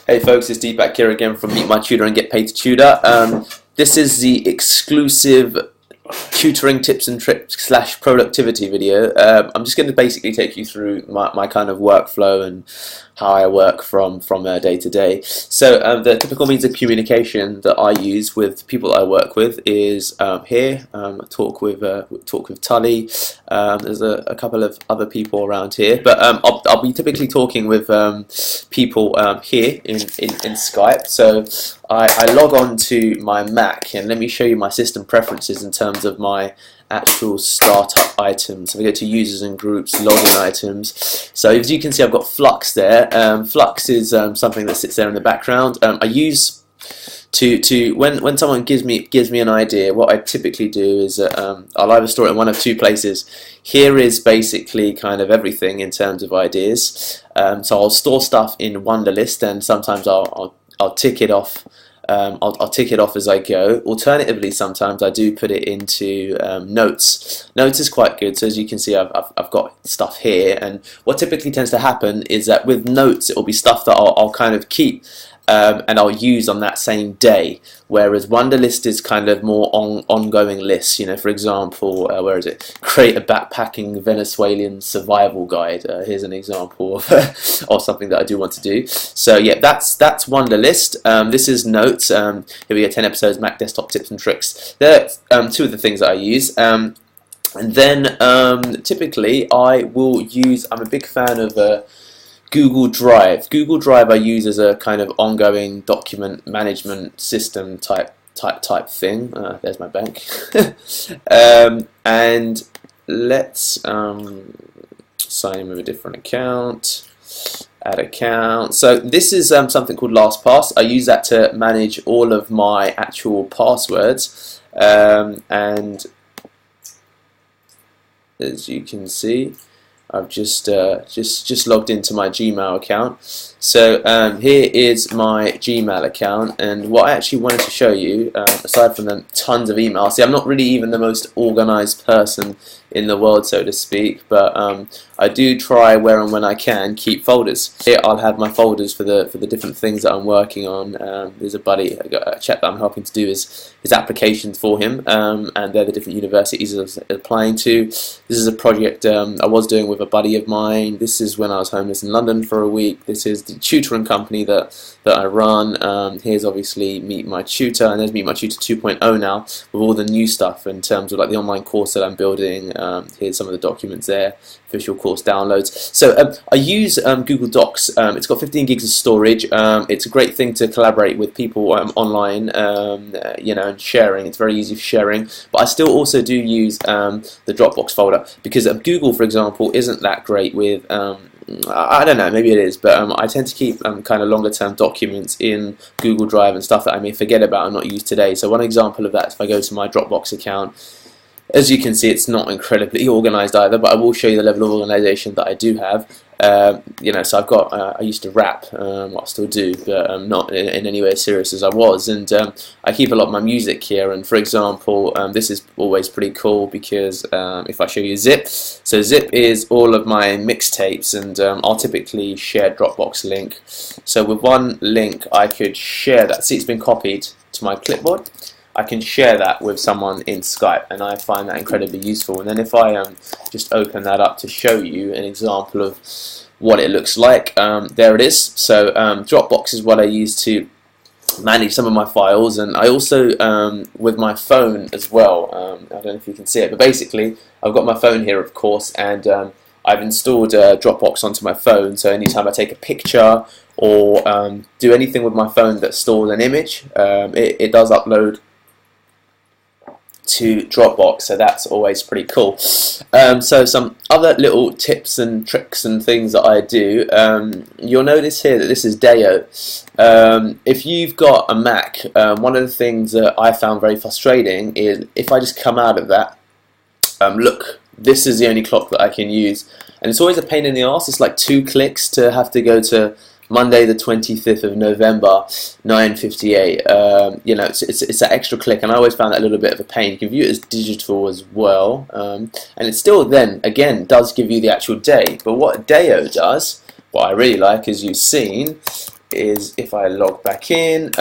Hey folks, it's Deepak here again from Meet My Tutor and Get Paid to Tutor. This is the exclusive tutoring tips and tricks / productivity video. I'm just going to basically take you through my kind of workflow and how I work from day to day. So the typical means of communication that I use with people I work with is here. Talk with Tully. There's a couple of other people around here, but I'll be typically talking with people here in Skype. So I log on to my Mac, and let me show you my system preferences in terms of my actual startup items. So we go to users and groups, login items. So as you can see, I've got Flux there. Flux is something that sits there in the background. I use when someone gives me an idea, what I typically do is I'll either store it in one of two places. Here is basically kind of everything in terms of ideas. So I'll store stuff in Wunderlist, and sometimes I'll tick it off. I'll tick it off as I go. Alternatively, sometimes I do put it into notes. Notes is quite good. So as you can see, I've got stuff here, and what typically tends to happen is that with notes, it will be stuff that I'll kind of keep and I'll use on that same day. Whereas Wunderlist is kind of more ongoing lists. You know, for example, where is it? Create a backpacking Venezuelan survival guide. Here's an example of of something that I do want to do. So yeah, that's Wunderlist. This is notes. Here we go. 10 episodes, Mac desktop tips and tricks. There are two of the things that I use. And then typically I will use. I'm a big fan of Google Drive. Google Drive I use as a kind of ongoing document management system type thing. There's my bank. And let's sign in with a different account. Add account. So this is something called LastPass. I use that to manage all of my actual passwords. And as you can see, I've just logged into my Gmail account. So here is my Gmail account, and what I actually wanted to show you, aside from the tons of emails, see, I'm not really even the most organized person in the world, so to speak, but I do try where and when I can keep folders. Here I'll have my folders for the different things that I'm working on. There's a buddy, a chap that I'm helping to do his applications for him, and they're the different universities he's applying to. This is a project I was doing with a buddy of mine. This is when I was homeless in London for a week. This is the tutoring company that I run. Here's obviously Meet My Tutor, and there's Meet My Tutor 2.0 now with all the new stuff in terms of like the online course that I'm building. Here's some of the documents there, official course downloads. So I use Google Docs. It's got 15 gigs of storage. It's a great thing to collaborate with people online, you know, and sharing. It's very easy for sharing. But I still also do use the Dropbox folder, because Google, for example, isn't that great with I don't know, maybe it is, but I tend to keep kind of longer term documents in Google Drive and stuff that I may forget about and not use today. So one example of that, if I go to my Dropbox account, as you can see, it's not incredibly organized either, but I will show you the level of organization that I do have. You know, so I've got, I used to rap, what I still do, but not in any way as serious as I was, and I keep a lot of my music here. And for example, this is always pretty cool, because if I show you Zip, so Zip is all of my mixtapes, and I'll typically share Dropbox link. So with one link I could share that. See, it's been copied to my clipboard. I can share that with someone in Skype, and I find that incredibly useful. And then if I just open that up to show you an example of what it looks like, there it is. So Dropbox is what I use to manage some of my files, and I also with my phone as well. I don't know if you can see it, but basically I've got my phone here, of course, and I've installed Dropbox onto my phone, so anytime I take a picture or do anything with my phone that stores an image, it does upload to Dropbox, so that's always pretty cool. So some other little tips and tricks and things that I do, you'll notice here that this is Deo. If you've got a Mac, one of the things that I found very frustrating is if I just come out of that, look, this is the only clock that I can use, and it's always a pain in the arse. It's like 2 clicks to have to go to Monday the 25th of November, 9:58. You know, it's that extra click, and I always found that a little bit of a pain. You can view it as digital as well, and it still then again does give you the actual day. But what Deo does, what I really like, as you've seen, is if I log back in,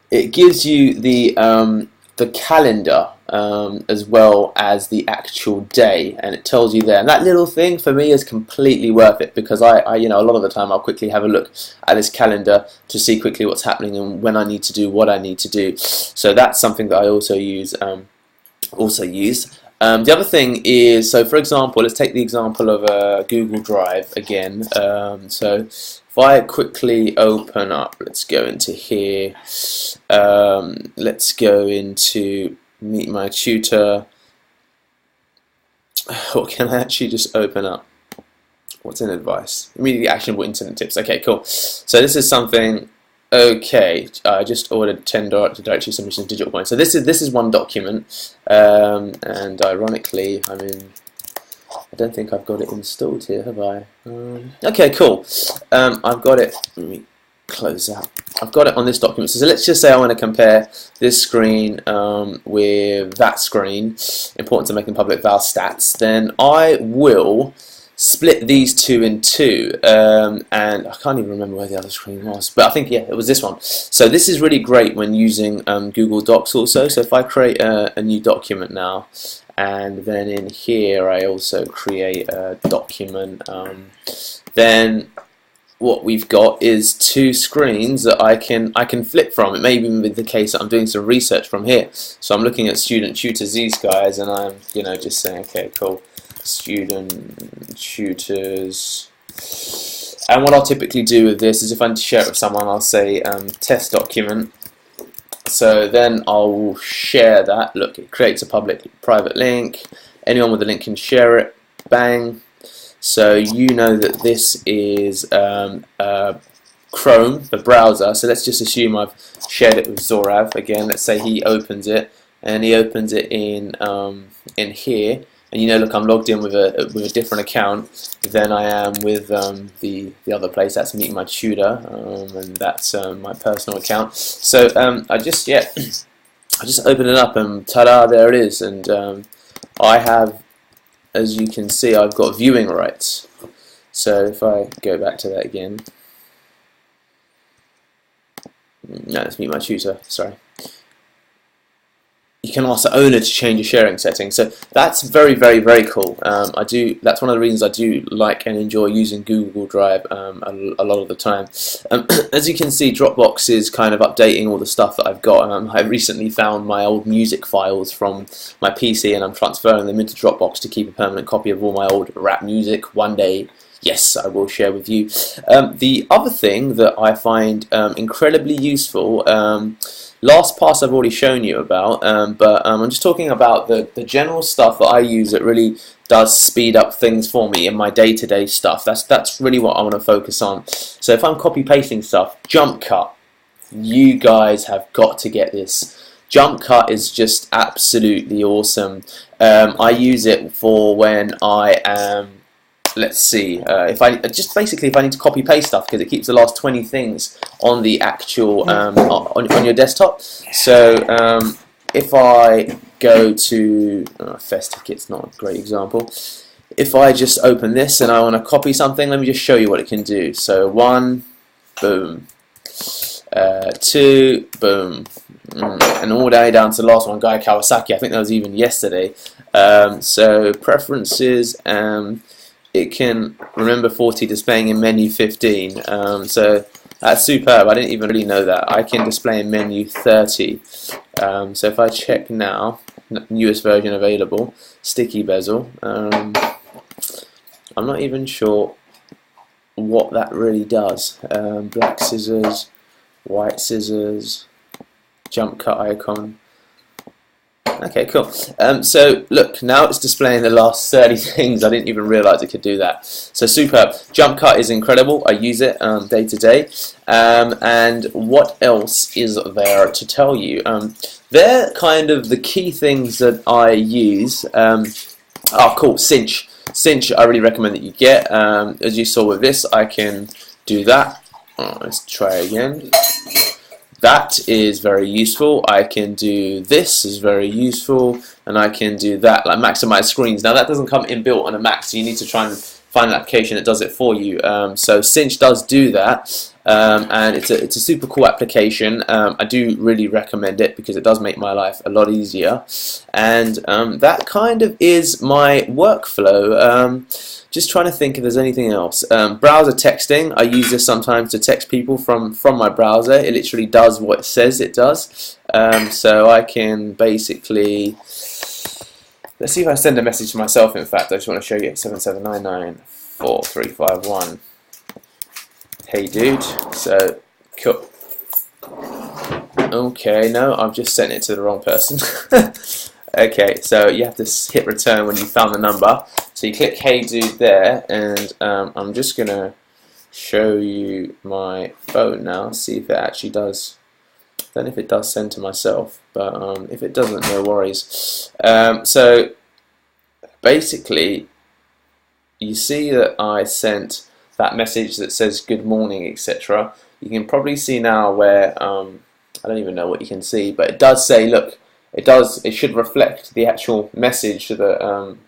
it gives you the calendar as well as the actual day, and it tells you there. And that little thing for me is completely worth it, because I you know, a lot of the time I'll quickly have a look at this calendar to see quickly what's happening and when I need to do what I need to do. So that's something that I also use. The other thing is, so for example, let's take the example of Google Drive again. So if I quickly open up, let's go into here, let's go into Meet My Tutor. What can I actually just open up? What's in advice? Immediately actionable internet tips. Okay, cool. So this is something. Okay, I just ordered 10 directory submissions digital coins. So this is one document, and ironically, I don't think I've got it installed here, have I? Okay, cool. I've got it. Let me close that. I've got it on this document. So let's just say I want to compare this screen with that screen. Important to making public val stats. Then I will split these two in two, and I can't even remember where the other screen was, but I think, yeah, it was this one. So this is really great when using Google Docs also. So if I create a new document now, and then in here I also create a document, then what we've got is two screens that I can flip from. It may even be the case that I'm doing some research from here. So I'm looking at student tutors, these guys, and I'm just saying, okay, cool. Student tutors, and what I'll typically do with this is if I need to share it with someone, I'll say test document. So then I'll share that. Look, it creates a private link. Anyone with a link can share it. Bang. So you know that this is Chrome, the browser. So let's just assume I've shared it with Zorav. Again, let's say he opens it, and he opens it in here. And look, I'm logged in with a different account than I am with the other place. That's Meet My Tutor, and that's my personal account. So I just open it up, and ta-da! There it is. And I have, as you can see, I've got viewing rights. So if I go back to that again, no, it's Meet My Tutor. Sorry. You can ask the owner to change your sharing settings. So that's very, very, very cool. That's one of the reasons I do like and enjoy using Google Drive a lot of the time. As you can see, Dropbox is kind of updating all the stuff that I've got. I recently found my old music files from my PC, and I'm transferring them into Dropbox to keep a permanent copy of all my old rap music. One day, yes, I will share with you. The other thing that I find incredibly useful, LastPass I've already shown you about, but I'm just talking about the general stuff that I use that really does speed up things for me in my day-to-day stuff. That's really what I want to focus on. So if I'm copy-pasting stuff, jump cut. You guys have got to get this. Jump cut is just absolutely awesome. I use it for when I am, let's see, if I need to copy paste stuff, because it keeps the last 20 things on the actual on your desktop. So if I go to Festic's not a great example. If I just open this and I want to copy something, let me just show you what it can do. So 1, boom, 2, boom, and all the way down to the last one, Guy Kawasaki. I think that was even yesterday. So preferences. It can remember 40 displaying in menu 15, so that's superb. I didn't even really know that. I can display in menu 30. So if I check now, newest version available, sticky bezel. I'm not even sure what that really does. Black scissors, white scissors, jump cut icon. Okay, cool. So look, now it's displaying the last 30 things. I didn't even realise it could do that. So superb. Jump cut is incredible. I use it day to day. And what else is there to tell you? They're kind of the key things that I use. Oh, cool. Cinch. Cinch, I really recommend that you get. As you saw with this, I can do that. Let's try again. That is very useful. I can do this is very useful, and I can do that, like maximize screens. Now that doesn't come inbuilt on a Mac, so you need to try and find an application that does it for you. So Cinch does do that. and it's a super cool application. I do really recommend it because it does make my life a lot easier, and that kind of is my workflow. Just trying to think if there's anything else. Browser texting, I use this sometimes to text people from my browser. It literally does what it says it does. So I can basically, let's see if I send a message to myself. In fact, I just want to show you 77994351. Hey dude. So cool. Okay, no, I've just sent it to the wrong person. Okay, so you have to hit return when you found the number. So you click hey dude there, and I'm just gonna show you my phone now, see if it actually does. I don't know if it does send to myself, but if it doesn't, no worries. So basically, you see that I sent that message that says good morning, etc. You can probably see now where I don't even know what you can see, but it does say, look, it should reflect the actual message that I'm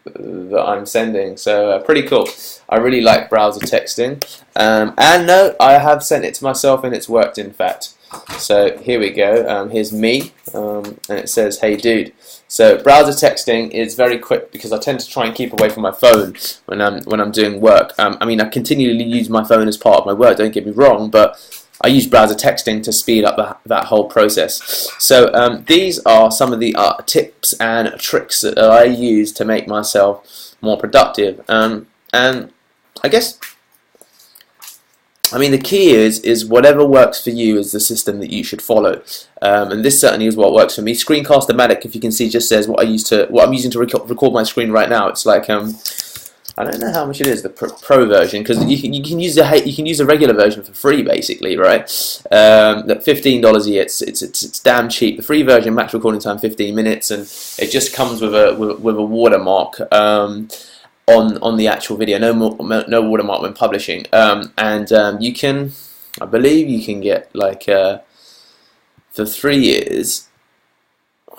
sending. So pretty cool. I really like browser texting, and no, I have sent it to myself and it's worked, in fact. So here we go. Here's me, and it says hey dude. So browser texting is very quick because I tend to try and keep away from my phone when I'm doing work. I mean, I continually use my phone as part of my work, don't get me wrong, but I use browser texting to speed up that whole process. So these are some of the tips and tricks that I use to make myself more productive. And I guess, I mean, the key is whatever works for you is the system that you should follow. And this certainly is what works for me. Screencast-O-Matic, if you can see, just says what I'm using to record my screen right now. It's like I don't know how much it is, the pro version, because you can use a regular version for free, basically, right? That $15 a year, it's damn cheap. The free version, max recording time 15 minutes, and it just comes with a watermark on the actual video. No watermark when publishing, and you can, I believe, you can get like for 3 years.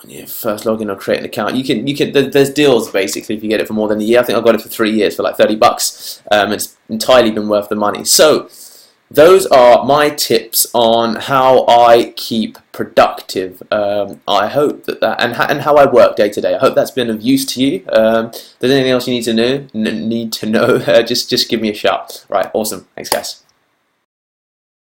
When you first log in or create an account, there's deals basically if you get it for more than a year. I think I got it for 3 years for like $30. It's entirely been worth the money. So those are my tips on how I keep productive. I hope that and how I work day to day. I hope that's been of use to you. If there's anything else you need to know, just give me a shout. Right, awesome. Thanks, guys.